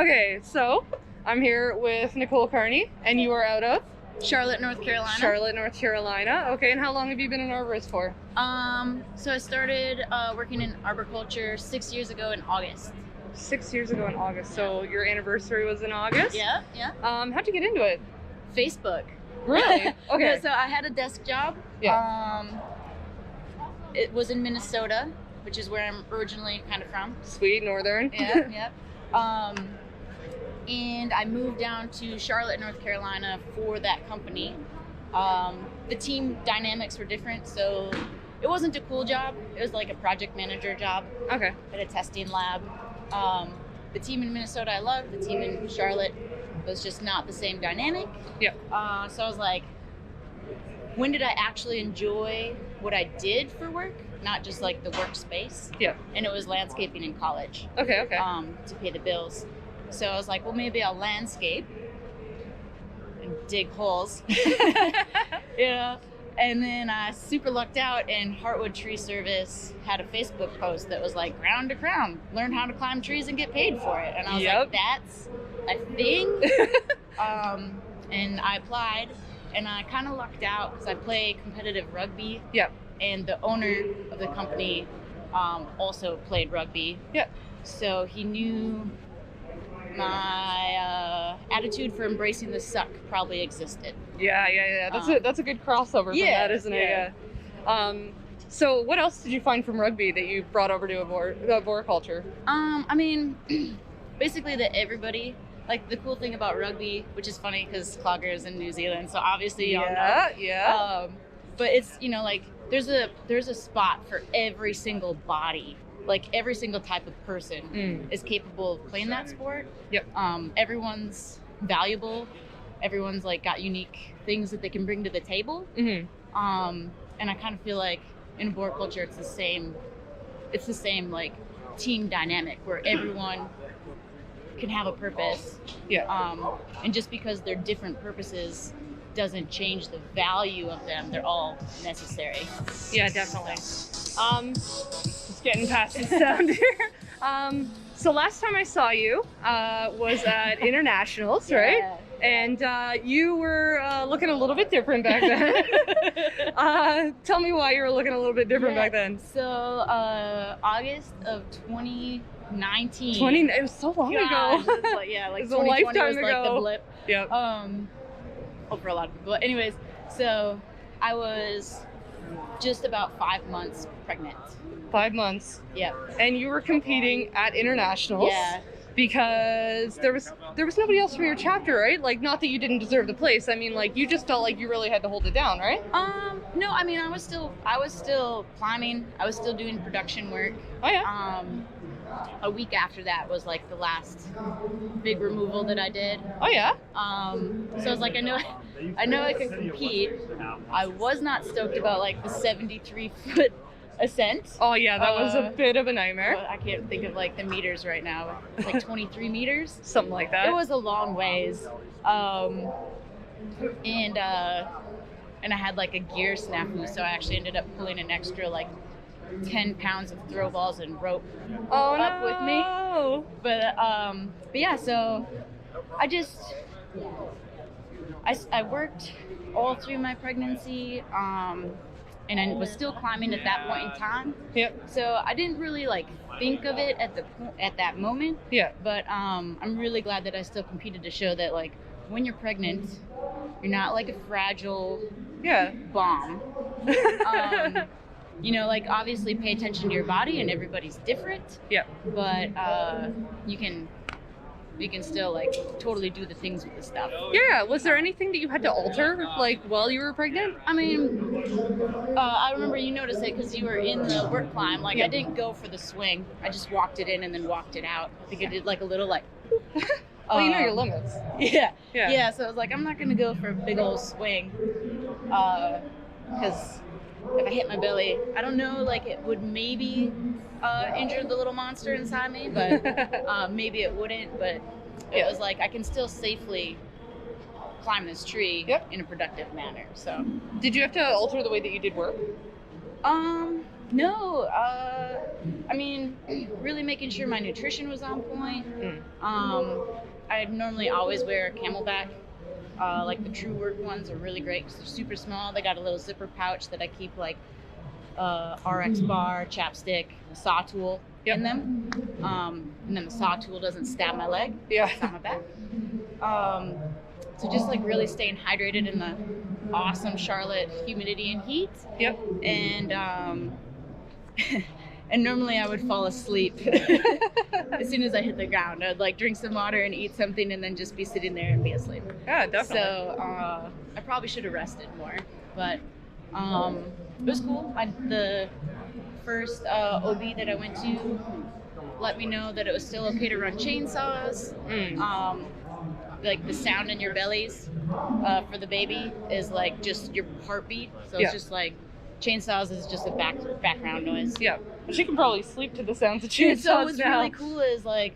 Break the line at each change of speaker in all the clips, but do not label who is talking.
Okay, so I'm here with Nicole Carni, and you are out of?
Charlotte, North Carolina.
Charlotte, North Carolina. Okay, and how long have you been an arborist for?
So I started working in arboriculture 6 years ago in August.
6 years ago in August. So your anniversary was in August?
Yeah.
How'd you get into it?
Facebook.
Really? Okay.
Yeah, so I had a desk job.
Yeah.
It was in Minnesota, which is where I'm originally kind of from.
Sweet, northern.
Yeah. And I moved down to Charlotte, North Carolina for that company. The team dynamics were different, so it wasn't a cool job. It was like a project manager job.
Okay.
At a testing lab. The team in Minnesota I loved. The team in Charlotte was just not the same dynamic.
Yeah.
So I was like, when did I actually enjoy what I did for work? Not just like the workspace.
Yeah.
And it was landscaping in college.
Okay.
To pay the bills. So I was like, well, maybe I'll landscape and dig holes. Yeah. And then I super lucked out, and Heartwood Tree Service had a Facebook post that was like, ground to crown, learn how to climb trees and get paid for it. And I was like, that's a thing. And I applied, and I kind of lucked out because I play competitive rugby.
Yep.
And the owner of the company also played rugby.
Yep.
So he knew my attitude for embracing the suck probably existed.
Yeah. That's a good crossover from that, isn't it? Yeah. So what else did you find from rugby that you brought over to arboriculture?
I mean, basically that everybody, like the cool thing about rugby, which is funny because Clogger is in New Zealand, so obviously y'all know.
Yeah.
But it's, like there's a spot for every single body. Like every single type of person is capable of playing that sport.
Yep.
Everyone's valuable. Everyone's like got unique things that they can bring to the table.
Mm-hmm.
And I kind of feel like in arboriculture, it's the same like team dynamic where everyone can have a purpose.
Yeah.
And just because they're different purposes doesn't change the value of them. They're all necessary.
Yeah, definitely. Just getting past the sound here. So last time I saw you was at Internationals, right?
Yeah.
And you were looking a little bit different back then. Tell me why you were looking a little bit different back then.
So August of 2019.
It was so long ago.
Like
it was a
2020
lifetime
was
ago.
like the blip.
Yep.
For a lot of people. But anyways, so I was just about 5 months pregnant.
5 months.
Yeah.
And you were competing at Internationals.
Yeah.
Because there was nobody else from your chapter, right? Like, not that you didn't deserve the place. I mean, like, you just felt like you really had to hold it down, right?
No, I mean, I was still climbing. I was still doing production work.
Oh yeah.
A week after that was like the last big removal that I did.
Oh yeah.
So I was like, I know I can compete. I was not stoked about like the 73-foot ascent.
Oh yeah, that was a bit of a nightmare.
I can't think of like the meters right now. It's like 23 meters.
Something like that.
It was a long ways. And I had like a gear snafu, so I actually ended up pulling an extra like 10 pounds of throw balls and rope up with me. But yeah, so I worked all through my pregnancy, and I was still climbing at that point in time.
Yep.
So I didn't really like think of it at that moment.
Yeah.
But I'm really glad that I still competed to show that like when you're pregnant, you're not like a fragile bomb. Like obviously pay attention to your body, and everybody's different.
Yeah.
But you can still like totally do the things with the stuff.
Yeah. Was there anything that you had to alter like while you were pregnant?
I mean, I remember you noticed it because you were in the work climb. Like I didn't go for the swing. I just walked it in and then walked it out. I think I did like a little like.
Well, you know your limits.
Yeah. So I was like, I'm not gonna go for a big old swing, because if I hit my belly, I don't know, like it would maybe injure the little monster inside me, but maybe it wouldn't. But it was like I can still safely climb this tree in a productive manner. So,
did you have to alter the way that you did work?
No. I I mean, really making sure my nutrition was on point. I normally always wear a camelback. Like the True Work ones are really great because they're super small. They got a little zipper pouch that I keep like RX bar, chapstick, saw tool in them. And then the saw tool doesn't stab my leg.
Yeah.
It's on my back. So just like really staying hydrated in the awesome Charlotte humidity and heat.
Yep.
And and normally I would fall asleep as soon as I hit the ground. I'd like drink some water and eat something and then just be sitting there and be asleep.
Yeah, definitely.
So I probably should have rested more, but it was cool. The first OB that I went to let me know that it was still okay to run chainsaws. Like the sound in your bellies for the baby is like just your heartbeat. So it's just like chainsaws is just a background noise.
Yeah. She can probably sleep to the sounds of chainsaws
So what's
now.
really cool is like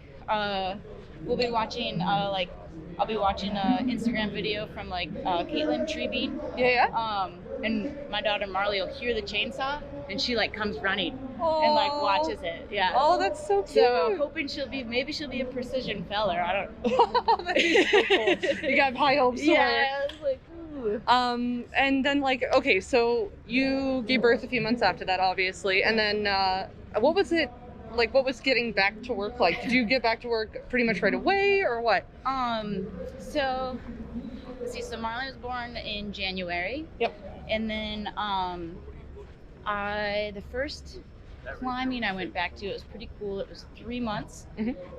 we'll be watching I'll be watching an Instagram video from like Caitlin Treebean.
Yeah.
And my daughter Marley will hear the chainsaw and she like comes running and like watches it. Yeah.
Oh, that's so cute.
So hoping maybe she'll be a precision feller. I don't.
That'd be so cool. You got high hopes for her.
Yeah. I was like, ooh.
And then like, okay, so you gave birth a few months after that, obviously, and then what was it like? What was getting back to work like? Did you get back to work pretty much right away, or what?
So let's see. So Marley was born in January.
Yep.
And then the first climbing I went back to, it was pretty cool. It was 3 months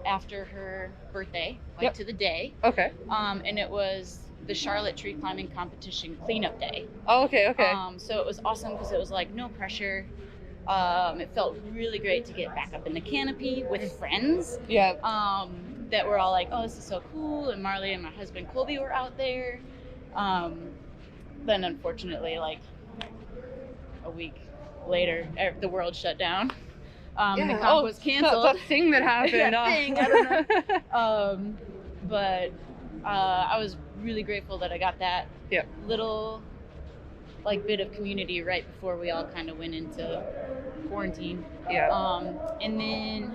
after her birthday, like to the day.
Okay.
And it was the Charlotte Tree Climbing Competition cleanup day.
Oh, okay.
So it was awesome because it was like no pressure. It felt really great to get back up in the canopy with friends.
Yeah.
That were all like, oh, this is so cool. And Marley and my husband Colby were out there. Then unfortunately, like a week later, the world shut down. The comp was canceled.
That thing that happened.
I don't know. But I was really grateful that I got that little like bit of community right before we all kind of went into quarantine.
Yeah.
And then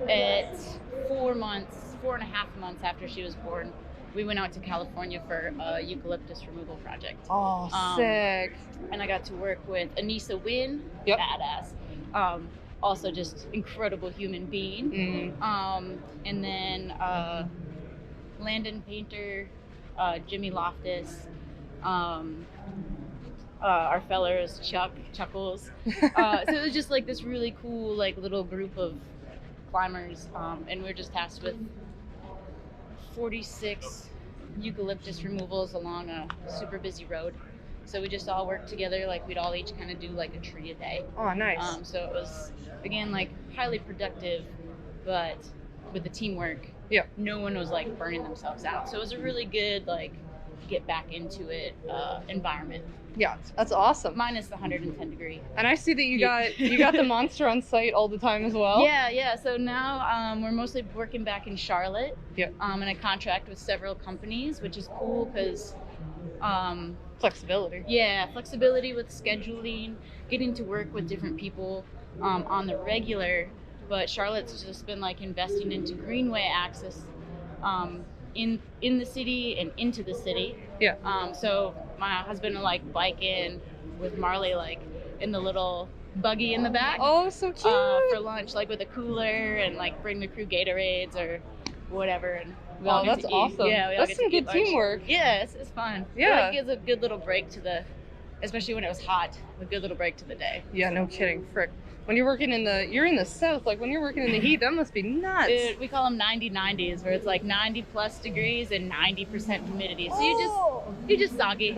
at 4.5 months after she was born, we went out to California for a eucalyptus removal project.
Oh, sick.
And I got to work with Anissa Wynn, badass. Also just incredible human being. And then Landon Painter, Jimmy Loftus, our fellers, Chuckles. So it was just like this really cool like little group of climbers, and we were just tasked with 46 eucalyptus removals along a super busy road. So we just all worked together, like we'd all each kind of do like a tree a day.
Oh, nice.
So it was, again, like highly productive, but with the teamwork, no one was like burning themselves out. So it was a really good, like, get back into it environment.
Yeah, that's awesome.
Minus the 110 degree.
And I see that you got the monster on site all the time as well.
Yeah. So now we're mostly working back in Charlotte.
Yeah.
In a contract with several companies, which is cool because
flexibility. Yeah,
flexibility with scheduling, getting to work with different people on the regular. But Charlotte's just been like investing into greenway access in the city and into the city. Yeah. So my husband will like bike in with Marley like in the little buggy in the back.
Oh, so cute.
For lunch, like with a cooler and like bring the crew Gatorades or whatever. And
wow, that's awesome. Yeah, that's some good teamwork.
Yeah, it's fun.
Yeah.
It gives a good little break to especially when it was hot, a good little break to the day.
Yeah, no kidding. Frick. When you're working you're in the south, like when you're working in the heat, that must be nuts.
Dude, we call them 90-90s, where it's like 90 plus degrees and 90% humidity. So you're just soggy.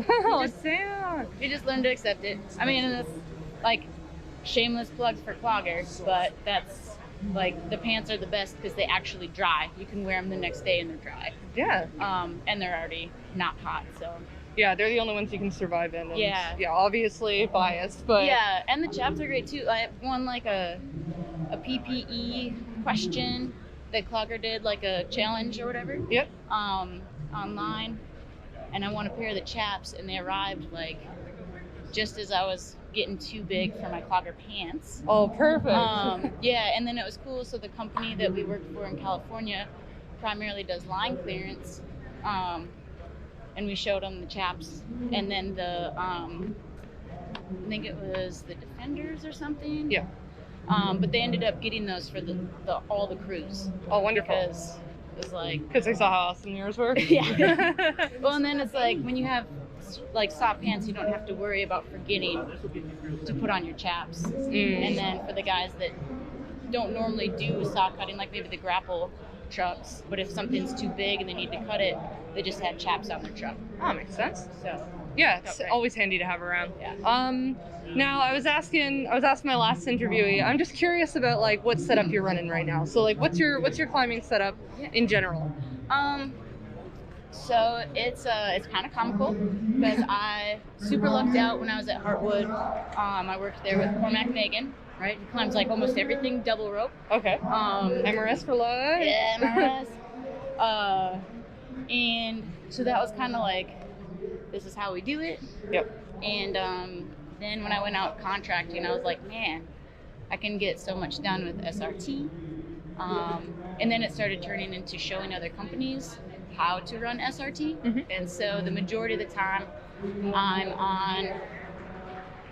You just learn to accept it. I mean, and it's like shameless plugs for Clogger, but that's like the pants are the best because they actually dry. You can wear them the next day and they're dry.
Yeah.
And they're already not hot, so.
Yeah, they're the only ones you can survive in. And
yeah,
obviously biased, but
yeah, and the chaps are great too. I won like a PPE question that Clogger did, like a challenge or whatever.
Yep.
Online, and I won a pair of the chaps, and they arrived like just as I was getting too big for my clogger pants.
Oh, perfect.
Yeah, and then it was cool. So the company that we worked for in California primarily does line clearance, and we showed them the chaps, and then the I think it was the Defenders or something.
Yeah.
But they ended up getting those for the all the crews.
Oh, wonderful.
Because it was like,
because they saw how awesome yours were.
yeah. Well, and then it's like when you have like soft pants, you don't have to worry about forgetting to put on your chaps. And then for the guys that don't normally do sock cutting, like maybe the grapple trucks, but if something's too big and they need to cut it, they just had chaps on their truck.
Oh, makes sense.
So
yeah, it's always handy to have around.
Yeah.
Now I was asking my last interviewee, I'm just curious about like what setup you're running right now. So like what's your climbing setup in general?
So it's kind of comical because I super lucked out when I was at Heartwood. I worked there with Cormac Nagan, right? He climbs like almost everything double rope.
Okay. MRS for life.
Yeah, MRS. And so that was kind of like, this is how we do it.
Yep.
And then when I went out contracting, I was like, man, I can get so much done with SRT. And then it started turning into showing other companies how to run SRT. And so the majority of the time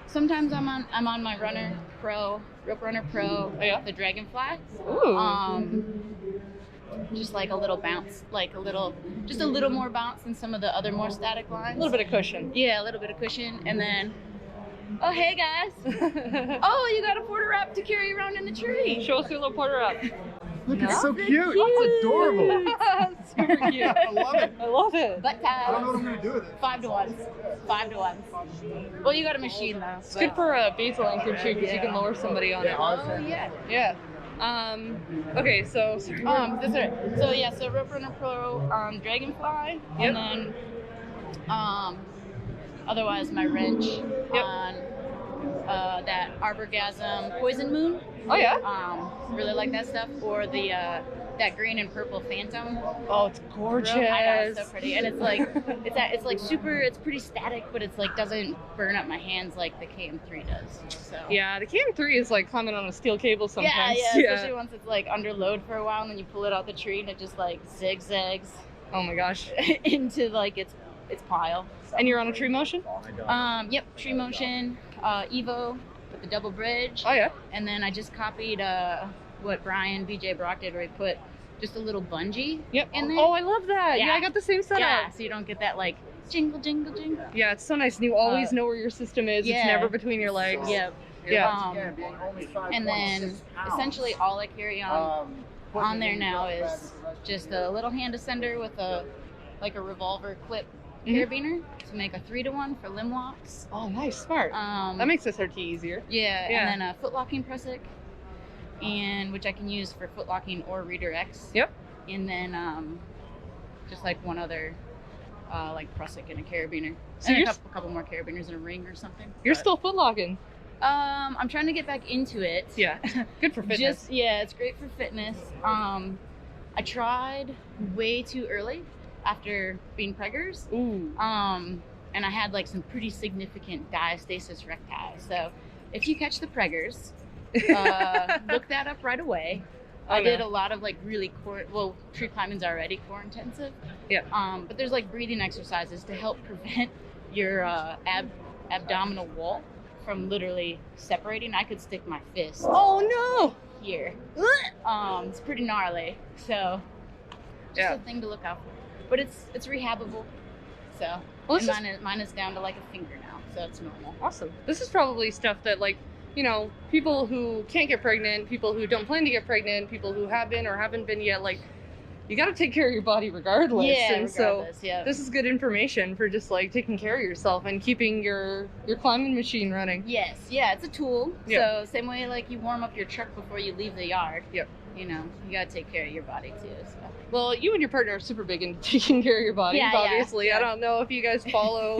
sometimes I'm on my Rope Runner Pro, the Dragonfly.
Ooh.
Just like a little bounce, just a little more bounce than some of the other more static lines.
A little bit of cushion.
Yeah, a little bit of cushion. And then, oh, hey guys. Oh, you got a porter wrap to carry around in the tree.
Show us your little porter wrap.
Look, it's so cute. It's adorable.
Super cute.
I love it.
I love it.
Butt
I don't know what
ties.
I'm going to do with it.
5 to 1. 5 to 1. Well, you got a machine though.
It's good for a basal anchor too, because you can lower somebody on it.
Oh yeah.
Yeah. Okay, so
That's right. So yeah, so Rope Runner Pro, Dragonfly, and then otherwise my wrench on that Arborgasm Poison Moon.
Oh yeah.
Really like that stuff, or the that green and purple Phantom.
Oh, it's gorgeous.
I know, it's so pretty, and it's like it's like super. It's pretty static, but it's like doesn't burn up my hands like the KM3 does. So
yeah, the KM3 is like climbing on a steel cable sometimes.
Yeah, especially once it's like under load for a while, and then you pull it out the tree, and it just like zigzags.
Oh my gosh.
Into like its pile.
And you're on a tree motion?
Yep, tree motion, Evo with the double bridge.
Oh yeah.
And then I just copied what Brian BJ Brock did, where he put just a little bungee in there.
Oh, I love that. Yeah, I got the same setup.
Yeah, so you don't get that like jingle, jingle, jingle.
Yeah, it's so nice. And you always know where your system is. It's never between your legs.
Yep.
Yeah.
And then essentially all I carry on there now is just a little hand ascender with a revolver clip carabiner to make a 3 to 1 for limb locks.
Oh, nice, smart. That makes SRT easier.
Yeah, and then a foot locking prusik, and which I can use for foot locking or redirects.
Yep.
And then just like one other like prusik and a carabiner.
So
and a couple more carabiners and a ring or something.
You're still foot locking.
I'm trying to get back into it.
Yeah. Good for fitness.
It's great for fitness. I tried way too early after being preggers.
Ooh.
And I had like some pretty significant diastasis recti. So if you catch the preggers, look that up right away. I did a lot of like really tree climbing's already core intensive.
Yeah.
But there's like breathing exercises to help prevent your abdominal wall from literally separating. I could stick my fist.
Oh no!
Here. It's pretty gnarly. So just a thing to look out for. But it's rehabable. So mine is down to like a finger now, so it's normal.
Awesome. This is probably stuff that like, you know, people who can't get pregnant, people who don't plan to get pregnant, people who have been or haven't been yet, like, you got to take care of your body regardless.
Yeah,
and
regardless,
so this is good information for just like taking care of yourself and keeping your climbing machine running.
Yes, yeah, it's a tool. So same way like you warm up your truck before you leave the yard.
Yep.
You know, you got to take care of your body too. So.
Well, you and your partner are super big into taking care of your bodies, obviously. Yeah. I don't know if you guys follow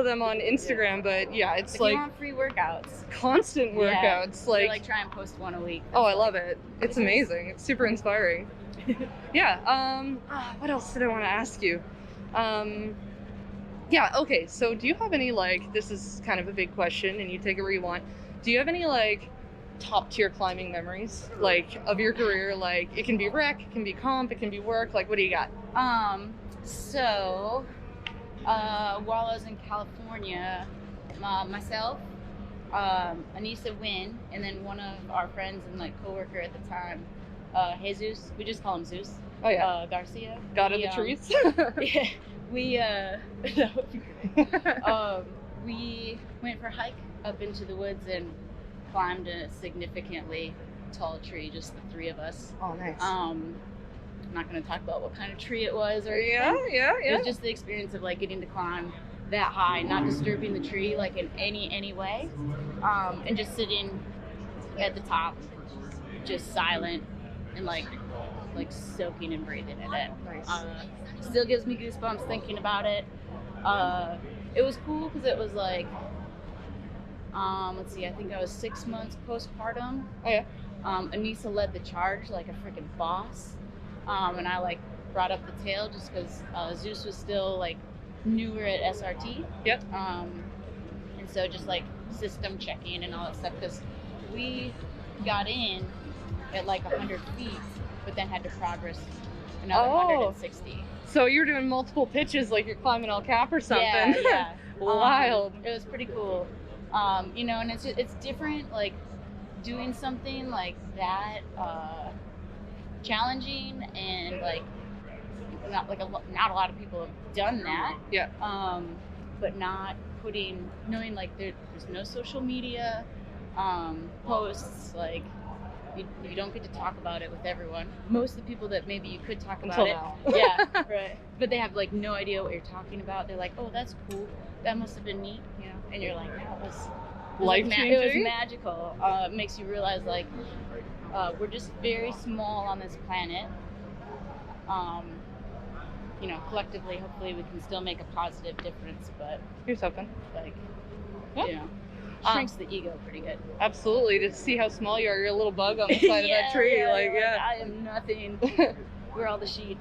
them on Instagram, but it's
if
like
you want free workouts.
Constant workouts.
Yeah. Like try and post one a week.
Oh, I love it. It's amazing. It's super inspiring. Yeah. What else did I want to ask you? Yeah, okay, so do you have any, like, this is kind of a big question, and you take it where you want. Do you have any, like, top-tier climbing memories, like, of your career? Like, it can be rec, it can be comp, it can be work. Like, what do you got?
While I was in California, myself, Anissa Wynn, and then one of our friends and, like, coworker at the time, Jesus, we just call him Zeus.
Oh, yeah.
Garcia.
God of the trees?
Yeah, that would be great. We went for a hike up into the woods and climbed a significantly tall tree, just the three of us.
Oh, nice.
I'm not going to talk about what kind of tree it was or
Yeah.
It was just the experience of, like, getting to climb that high, not disturbing the tree, like, in any way, and just sitting at the top, just silent and like soaking and breathing in it.
Nice.
Still gives me goosebumps thinking about it. It was cool because it was like, let's see, I think I was 6 months postpartum.
Oh, yeah.
Anissa led the charge like a freaking boss. And I, like, brought up the tail just because Zeus was still, like, newer at SRT.
Yep.
And so just, like, system checking and all that stuff, because we got in at, like, 100 feet, but then had to progress another 160.
So you're doing multiple pitches like you're climbing El Cap or something.
Yeah.
Wild.
It was pretty cool. You know, and it's different, like, doing something like that, challenging, and, like, not a lot of people have done that.
Yeah.
But not knowing, like, there's no social media posts, like, you don't get to talk about it with everyone. Most of the people that maybe you could talk about
now.
Yeah, right. But they have, like, no idea what you're talking about. They're like, oh, that's cool. That must have been neat, you know. And you're like, that was
life-changing.
It was magical. It makes you realize, like, we're just very small on this planet. You know, collectively, hopefully we can still make a positive difference, but
Here's hoping.
like,
Yeah.
you know, shrinks the ego pretty good.
Absolutely. To see how small you are, you're a little bug on the side of that tree.
I am nothing. We're all the sheep.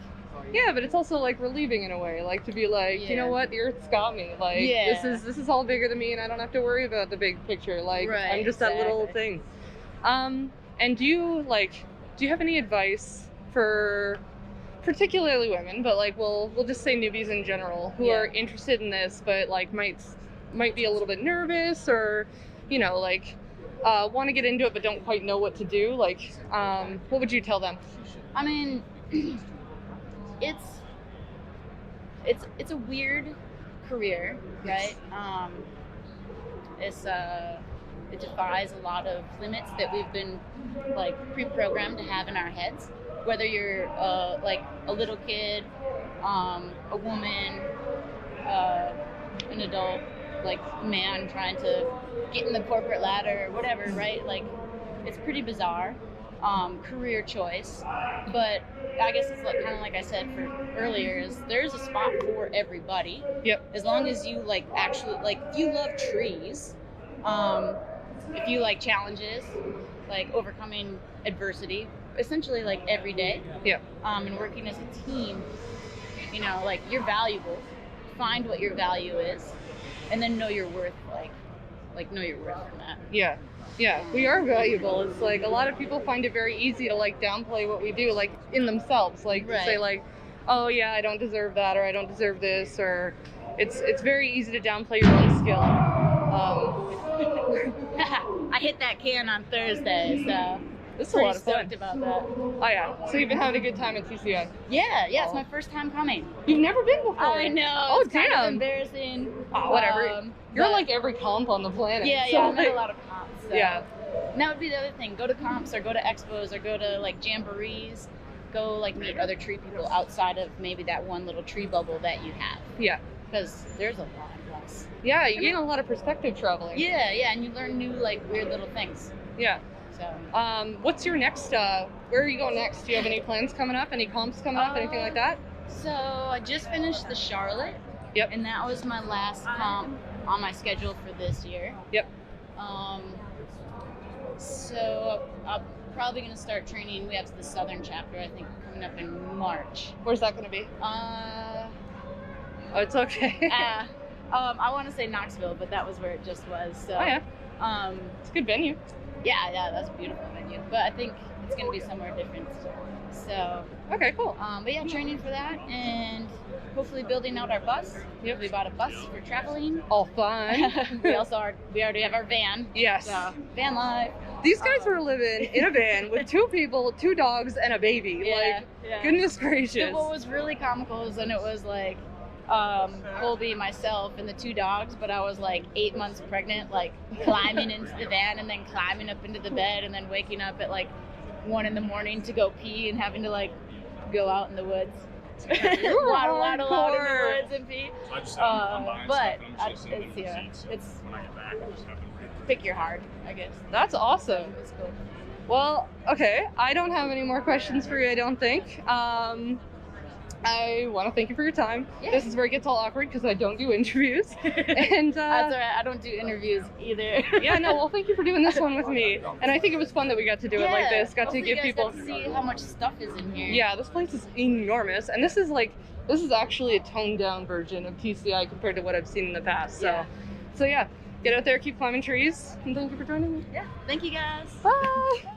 Yeah, but it's also, like, relieving in a way, like, to be like, you know what, the Earth's got me. Like, this is all bigger than me, and I don't have to worry about the big picture. Like, I'm just that little thing. And do you have any advice for particularly women, but, like, we'll just say newbies in general who are interested in this, but, like, might be a little bit nervous, or, you know, like, want to get into it but don't quite know what to do? Like, what would you tell them?
I mean, it's a weird career, right? It defies a lot of limits that we've been, like, pre-programmed to have in our heads. Whether you're like a little kid, a woman, an adult, like, man trying to get in the corporate ladder or whatever, right? Like, it's pretty bizarre. Career choice, but I guess it's, like, kind of like I said earlier, is there's a spot for everybody.
Yep.
As long as you, like, actually, like, if you love trees, if you like challenges, like overcoming adversity, essentially, like, every day.
Yep.
And working as a team, you know, like, you're valuable. Find what your value is, and then know your worth. Like know your worth in that.
Yeah. Yeah, we are valuable. It's like a lot of people find it very easy to, like, downplay what we do, like, in themselves. Like, to say, like, oh yeah, I don't deserve that, or I don't deserve this, or it's very easy to downplay your own skill.
I hit that can on Thursday, so
this is a lot of fun.
Stoked about that.
Oh yeah. So you've been having a good time at TCI?
Yeah, it's my first time coming.
You've never been before?
I know.
Oh,
it's
damn.
kind of embarrassing.
Oh, whatever. You're like every comp on the planet.
Yeah,
so,
I'm at a lot of comps. So.
Yeah.
And that would be the other thing. Go to comps, or go to expos, or go to, like, jamborees. Go, like, meet other tree people outside of maybe that one little tree bubble that you have.
Yeah.
Because there's a lot less.
Yeah, you gain a lot of perspective traveling.
Yeah, and you learn new, like, weird little things.
Yeah.
So.
What's your next, where are you going next? Do you have any plans coming up? Any comps coming up? Anything like that?
So I just finished the Charlotte.
Yep.
And that was my last comp on my schedule for this year.
Yep.
So I'm probably going to start training. We have the Southern chapter, I think, coming up in March.
Where's that going to be? Oh, it's okay.
I want to say Knoxville, but that was where it just was. So,
Oh yeah,
um,
it's a good venue.
yeah, that's a beautiful venue. But I think it's gonna be somewhere different. So,
Okay, cool.
but yeah, training for that and hopefully building out our bus.
Yep.
We bought a bus for traveling.
All fun.
we already have our van.
Yes.
So, van life.
These guys were living in a van with 2 people, 2 dogs, and a baby.
Yeah,
Like,
yeah.
goodness gracious.
What was really comical is when it was like Colby, myself, and the 2 dogs, but I was like 8 months pregnant, like climbing into the van and then climbing up into the bed and then waking up at like 1 in to go pee and having to like go out in the woods. waddle out in the woods and pee.
I just I'm buying
but
stuff and I'm just
it's
sitting in the seats.
it's
When I get back, I just have them ready.
pick your heart, I guess.
That's awesome.
It's cool.
Well, okay, I don't have any more questions for you, I don't think. I want to thank you for your time.
Yeah.
This is where it gets all awkward because I don't do interviews. And
That's all right. I don't do interviews either.
yeah, no, well, thank you for doing this one with me. And I think it was fun that we got to do it like this. Got to
hopefully
give
you guys
people.
got to see how much stuff is in here.
Yeah, this place is enormous, and this is actually a toned down version of TCI compared to what I've seen in the past. So yeah, get out there, keep climbing trees, and thank you for joining me.
Yeah. Thank you guys.
Bye.